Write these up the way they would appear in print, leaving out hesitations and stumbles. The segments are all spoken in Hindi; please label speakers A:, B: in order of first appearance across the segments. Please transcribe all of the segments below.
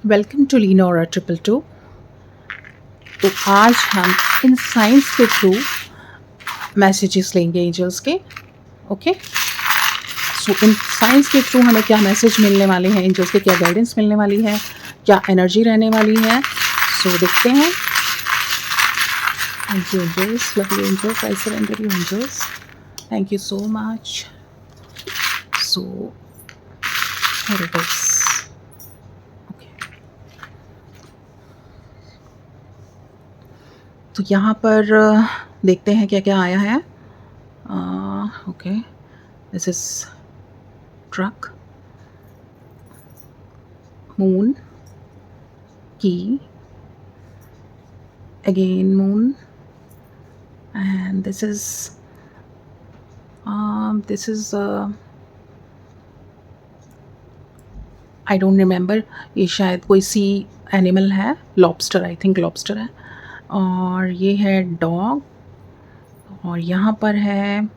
A: Welcome to लीनोरा 222। तो आज हम इन साइंस के थ्रू मैसेजेस लेंगे एंजल्स के। ओके, सो इन साइंस के थ्रू हमें क्या मैसेज मिलने वाले हैं, एंजल्स के क्या गाइडेंस मिलने वाली है, क्या एनर्जी रहने वाली है। सो देखते हैं। Thank you angels, love you angels, I surrender you angels, thank you so much. So here it is. तो यहाँ पर देखते हैं क्या क्या आया है। Okay, this is truck, moon, key, again moon, and this is I don't remember, ये शायद कोई सी एनिमल है, लॉबस्टर, आई थिंक लॉबस्टर है। और ये है डॉग, और यहाँ पर है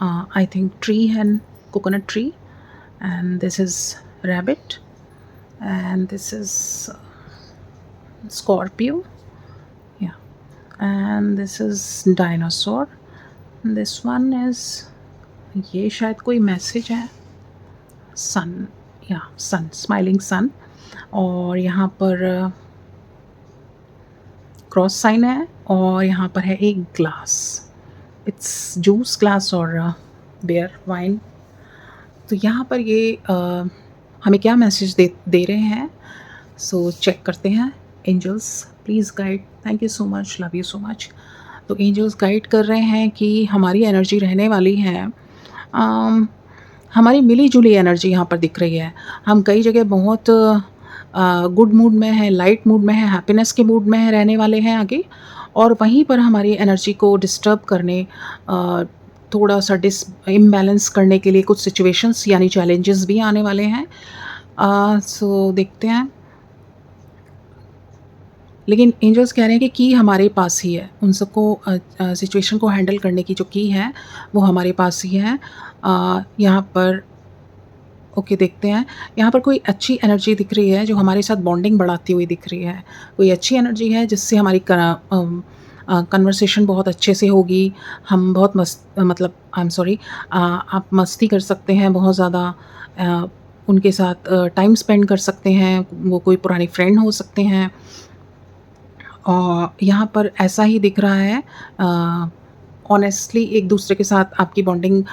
A: आई थिंक ट्री है, coconut tree, and this is rabbit, and this is Scorpio, and this is dinosaur, this one is, ये शायद कोई मैसेज है, सन, या सन, स्माइलिंग सन। और यहाँ पर क्रॉस साइन है, और यहाँ पर है एक ग्लास, इट्स जूस ग्लास और बियर वाइन। तो यहाँ पर ये हमें क्या मैसेज दे रहे हैं, सो चेक करते हैं। Angels please guide, thank you so much, love you so much. तो एंजल्स गाइड कर रहे हैं कि हमारी एनर्जी रहने वाली है, हमारी मिली जुली एनर्जी यहाँ पर दिख रही है। हम कई जगह बहुत गुड मूड में है, लाइट मूड में है, हैप्पीनेस के मूड में है, रहने वाले हैं आगे। और वहीं पर हमारी एनर्जी को डिस्टर्ब करने, थोड़ा सा इम्बैलेंस करने के लिए कुछ सिचुएशंस यानी चैलेंजेस भी आने वाले हैं। सो देखते हैं। लेकिन एंजल्स कह रहे हैं कि की हमारे पास ही है, उन सबको सिचुएशन को हैंडल करने की जो की है वो हमारे पास ही है। यहाँ पर ओके देखते हैं। यहाँ पर कोई अच्छी एनर्जी दिख रही है जो हमारे साथ बॉन्डिंग बढ़ाती हुई दिख रही है। कोई अच्छी एनर्जी है जिससे हमारी कन्वर्सेशन बहुत अच्छे से होगी। हम बहुत मतलब आई एम सॉरी, आप मस्ती कर सकते हैं बहुत ज़्यादा, उनके साथ टाइम स्पेंड कर सकते हैं। वो कोई पुरानी फ्रेंड हो सकते हैं। और यहाँ पर ऐसा ही दिख रहा है, ऑनेस्टली एक दूसरे के साथ आपकी बॉन्डिंग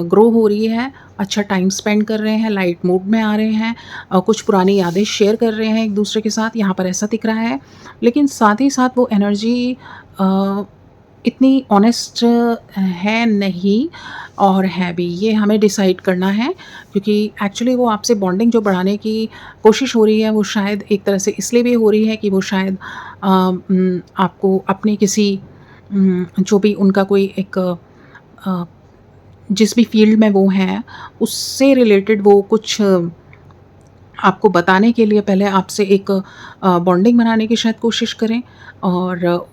A: ग्रो हो रही है, अच्छा टाइम स्पेंड कर रहे हैं, लाइट मूड में आ रहे हैं, कुछ पुरानी यादें शेयर कर रहे हैं एक दूसरे के साथ, यहाँ पर ऐसा दिख रहा है। लेकिन साथ ही साथ वो एनर्जी इतनी ऑनेस्ट है नहीं, और है भी, ये हमें डिसाइड करना है। क्योंकि एक्चुअली वो आपसे बॉन्डिंग जो बढ़ाने की कोशिश हो रही है वो शायद एक तरह से इसलिए भी हो रही है कि वो शायद आपको अपने किसी जो भी उनका कोई एक जिस भी फील्ड में वो हैं उससे रिलेटेड वो कुछ आपको बताने के लिए पहले आपसे एक बॉन्डिंग बनाने की शायद कोशिश करें। और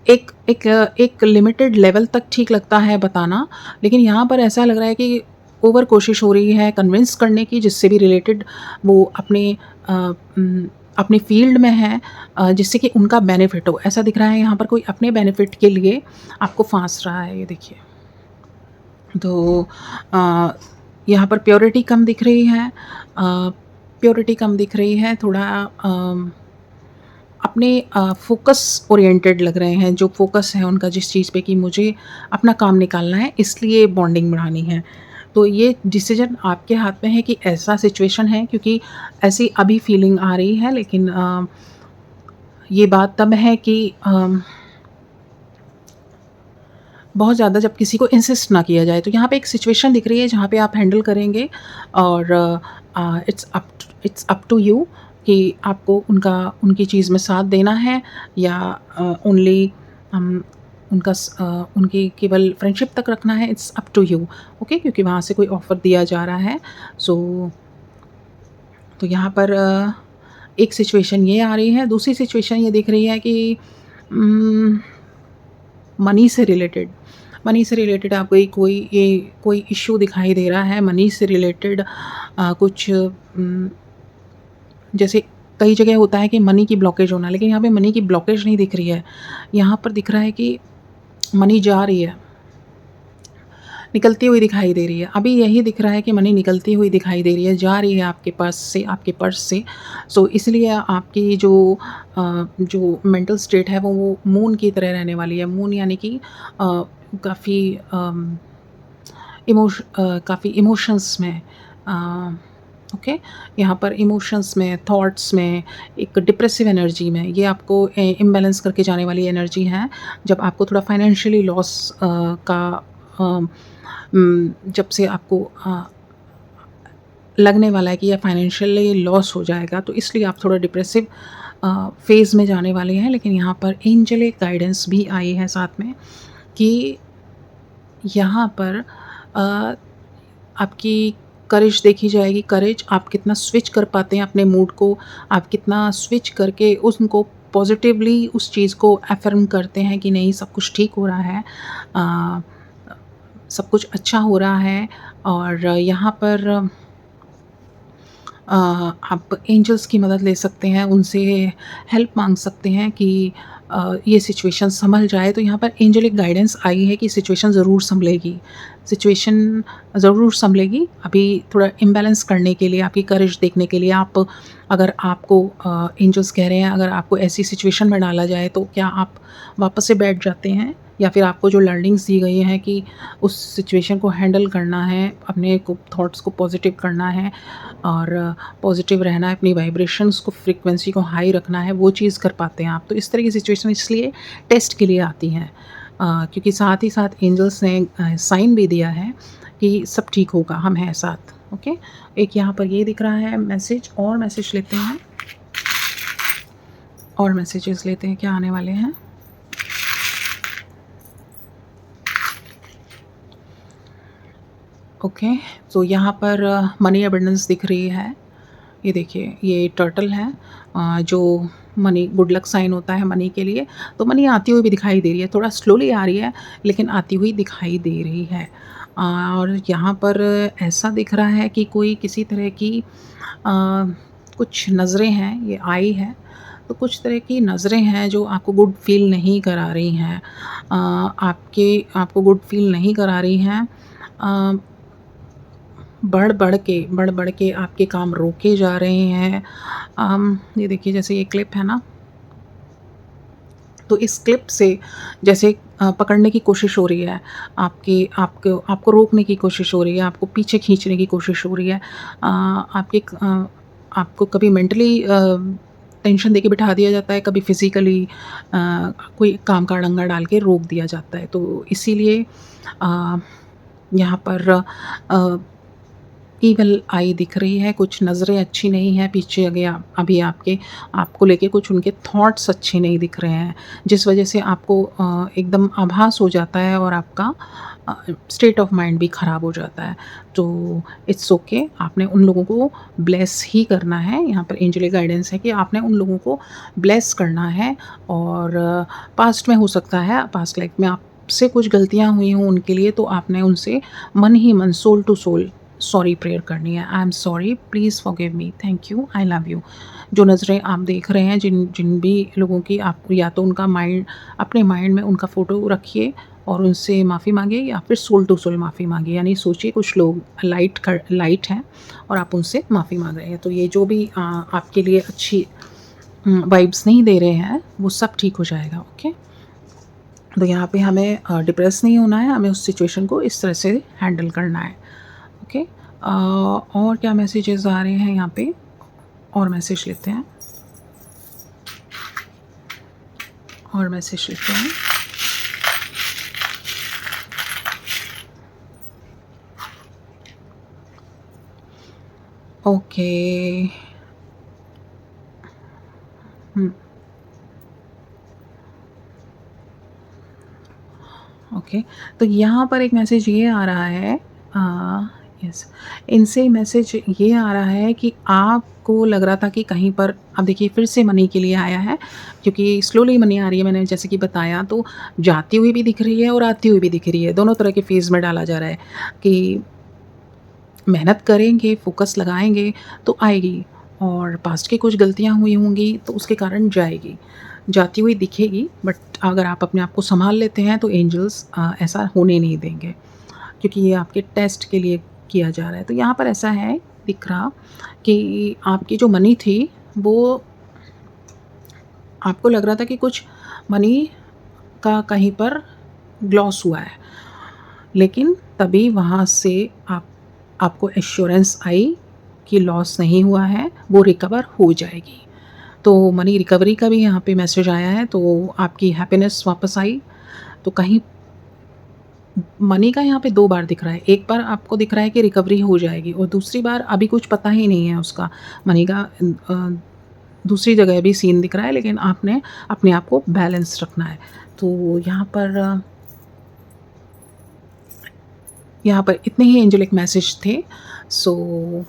A: एक लिमिटेड लेवल तक ठीक लगता है बताना, लेकिन यहाँ पर ऐसा लग रहा है कि ओवर कोशिश हो रही है कन्विंस करने की, जिससे भी रिलेटेड वो अपने फील्ड में है, जिससे कि उनका बेनिफिट हो, ऐसा दिख रहा है। यहाँ पर कोई अपने बेनिफिट के लिए आपको फांस रहा है, ये देखिए। तो यहाँ पर प्योरिटी कम दिख रही है, थोड़ा अपने फोकस ओरिएंटेड लग रहे हैं, जो फोकस है उनका जिस चीज़ पे कि मुझे अपना काम निकालना है, इसलिए बॉन्डिंग बढ़ानी है। तो ये डिसीजन आपके हाथ में है कि ऐसा सिचुएशन है, क्योंकि ऐसी अभी फीलिंग आ रही है। लेकिन ये बात तब है कि बहुत ज़्यादा जब किसी को इंसिस्ट ना किया जाए। तो यहाँ पे एक सिचुएशन दिख रही है जहाँ पे आप हैंडल करेंगे, और इट्स अप टू यू कि आपको उनकी चीज़ में साथ देना है, या ओनली उनकी केवल फ्रेंडशिप तक रखना है। It's up to you, okay, क्योंकि वहाँ से कोई ऑफ़र दिया जा रहा है। तो यहाँ पर एक सिचुएशन ये आ रही है। दूसरी सिचुएशन ये दिख रही है कि मनी से रिलेटेड मनी से रिलेटेड आपको कोई इश्यू दिखाई दे रहा है। मनी से रिलेटेड कुछ जैसे कई जगह होता है कि मनी की ब्लॉकेज होना, लेकिन यहाँ पे मनी की ब्लॉकेज नहीं दिख रही है। यहाँ पर दिख रहा है कि मनी जा रही है, निकलती हुई दिखाई दे रही है। अभी यही दिख रहा है कि मनी निकलती हुई दिखाई दे रही है, जा रही है आपके पास से, आपके पर्स से। सो इसलिए आपकी जो मेंटल स्टेट है वो मून की तरह रहने वाली है। मून यानी कि काफ़ी काफ़ी इमोशंस में, ओके, यहाँ पर इमोशंस में, थॉट्स में, एक डिप्रेसिव एनर्जी में, ये आपको इम्बैलेंस करके जाने वाली एनर्जी है। जब आपको थोड़ा फाइनेंशियली लॉस का जब से आपको लगने वाला है कि यह फाइनेंशियली लॉस हो जाएगा, तो इसलिए आप थोड़ा डिप्रेसिव फेज़ में जाने वाले हैं। लेकिन यहाँ पर एंजेलिक गाइडेंस भी आई है साथ में कि यहाँ पर अ, आपकी करेज देखी जाएगी। करेज, आप कितना स्विच कर पाते हैं अपने मूड को, आप कितना स्विच करके उनको पॉजिटिवली उस चीज़ को अफ़र्म करते हैं कि नहीं, सब कुछ ठीक हो रहा है, अ, सब कुछ अच्छा हो रहा है। और यहाँ पर आप एंजल्स की मदद ले सकते हैं, उनसे हेल्प माँग सकते हैं कि ये सिचुएशन सँभल जाए। तो यहाँ पर एंजेलिक गाइडेंस आई है कि सिचुएशन ज़रूर सँभलेगी, सिचुएशन ज़रूर सँभलेगी। अभी थोड़ा इम्बैलेंस करने के लिए, आपकी करेज देखने के लिए, अगर आपको एंजल्स कह रहे हैं, अगर आपको ऐसी सिचुएशन में डाला जाए तो क्या आप वापस से बैठ जाते हैं, या फिर आपको जो लर्निंग्स दी गई हैं कि उस सिचुएशन को हैंडल करना है, अपने को थॉट्स को पॉजिटिव करना है और पॉजिटिव रहना है, अपनी वाइब्रेशंस को, फ्रीक्वेंसी को हाई रखना है, वो चीज़ कर पाते हैं आप। तो इस तरह की सिचुएशन इसलिए टेस्ट के लिए आती हैं, क्योंकि साथ ही साथ एंजल्स ने साइन भी दिया है कि सब ठीक होगा, हम हैं साथ। ओके, एक यहाँ पर ये दिख रहा है मैसेज, और मैसेज लेते हैं, और मैसेजेस लेते हैं क्या आने वाले हैं। ओके, तो यहाँ पर मनी अबंडेंस दिख रही है। ये देखिए, ये टर्टल है, जो मनी गुड लक साइन होता है मनी के लिए। तो मनी आती हुई भी दिखाई दे रही है, थोड़ा स्लोली आ रही है लेकिन आती हुई दिखाई दे रही है। और यहाँ पर ऐसा दिख रहा है कि कोई किसी तरह की कुछ नज़रें हैं, ये आई है, तो कुछ तरह की नज़रें हैं जो आपको गुड फील नहीं करा रही हैं, आपको गुड फील नहीं करा रही हैं। अ, बढ़ बढ़ के आपके काम रोके जा रहे हैं। ये देखिए, जैसे ये क्लिप है ना, तो इस क्लिप से जैसे पकड़ने की कोशिश हो रही है, आपको आपको रोकने की कोशिश हो रही है, आपको पीछे खींचने की कोशिश हो रही है। आपको कभी मेंटली टेंशन देके बिठा दिया जाता है, कभी फिज़िकली कोई काम का अड़ंगा डाल के रोक दिया जाता है। तो इसीलिए अ, यहाँ पर ईविल आई दिख रही है, कुछ नज़रें अच्छी नहीं हैं पीछे, अभी आपको लेके कुछ उनके थॉट्स अच्छे नहीं दिख रहे हैं, जिस वजह से आपको एकदम आभास हो जाता है और आपका स्टेट ऑफ माइंड भी ख़राब हो जाता है। तो इट्स ओके, आपने उन लोगों को ब्लेस ही करना है। यहाँ पर एंजेलिक गाइडेंस है कि आपने उन लोगों को ब्लेस करना है। और पास्ट में हो सकता है, पास्ट लाइफ में आपसे कुछ गलतियाँ हुई हों उनके लिए, तो आपने उनसे मन ही मन, soul to soul sorry prayer करनी है। I am sorry, please forgive me, thank you, I love you. जो नज़रें आप देख रहे हैं, जिन जिन भी लोगों की, आप या तो उनका माइंड, अपने माइंड में उनका फ़ोटो रखिए और उनसे माफ़ी मांगिए, या फिर सोल टू सोल माफ़ी मांगिए। यानी सोचिए कुछ लोग लाइट हैं और आप उनसे माफ़ी मांग रहे हैं, तो ये जो भी आपके लिए अच्छी वाइब्स नहीं दे रहे हैं, वो सब ठीक हो जाएगा। ओके, तो यहाँ पे हमें डिप्रेस नहीं होना है, हमें उस सिचुएशन को इस तरह से हैंडल करना है। ओके, और क्या मैसेजेस आ रहे हैं यहाँ पे, और मैसेज लेते हैं, और मैसेज लेते हैं। ओके, ओके, तो यहाँ पर एक मैसेज ये आ रहा है, यस, इनसे मैसेज ये आ रहा है कि आपको लग रहा था कि कहीं पर अब देखिए फिर से मनी के लिए आया है, क्योंकि स्लोली मनी आ रही है, मैंने जैसे कि बताया, तो जाती हुई भी दिख रही है और आती हुई भी दिख रही है, दोनों तरह के फ़ेज़ में डाला जा रहा है कि मेहनत करेंगे, फ़ोकस लगाएँगे तो आएगी, और पास्ट की कुछ गलतियाँ हुई होंगी तो उसके कारण जाएगी। जाती हुई दिखेगी, बट अगर आप अपने आप को सँभाल लेते हैं तो एंजल्स ऐसा होने नहीं देंगे, क्योंकि ये आपके टेस्ट के लिए किया जा रहा है। तो यहाँ पर ऐसा है दिख रहा कि आपकी जो मनी थी वो, आपको लग रहा था कि कुछ मनी का कहीं पर लॉस हुआ है। लेकिन तभी वहाँ से आपको एश्योरेंस आई कि लॉस नहीं हुआ है, वो रिकवर हो जाएगी। तो मनी रिकवरी का भी यहाँ पे मैसेज आया है, तो आपकी हैप्पीनेस वापस आई। तो कहीं मनी का यहाँ पे 2 बार दिख रहा है। एक बार आपको दिख रहा है कि रिकवरी हो जाएगी, और दूसरी बार अभी कुछ पता ही नहीं है उसका, मनी का दूसरी जगह भी सीन दिख रहा है, लेकिन आपने अपने आप को बैलेंस रखना है। तो यहाँ पर इतने ही एंजेलिक मैसेज थे। सो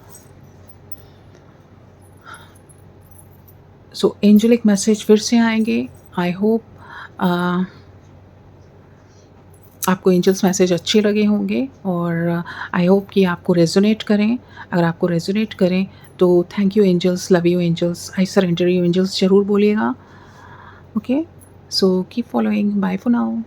A: एंजेलिक मैसेज फिर से आएँगे। आई होप आपको एंजल्स मैसेज अच्छे लगे होंगे, और आई होप कि आपको रेज़ोनेट करें। अगर आपको रेज़ोनेट करें तो thank you angels, love you angels, I surrender you angels ज़रूर बोलिएगा। Okay, so keep following, bye for now.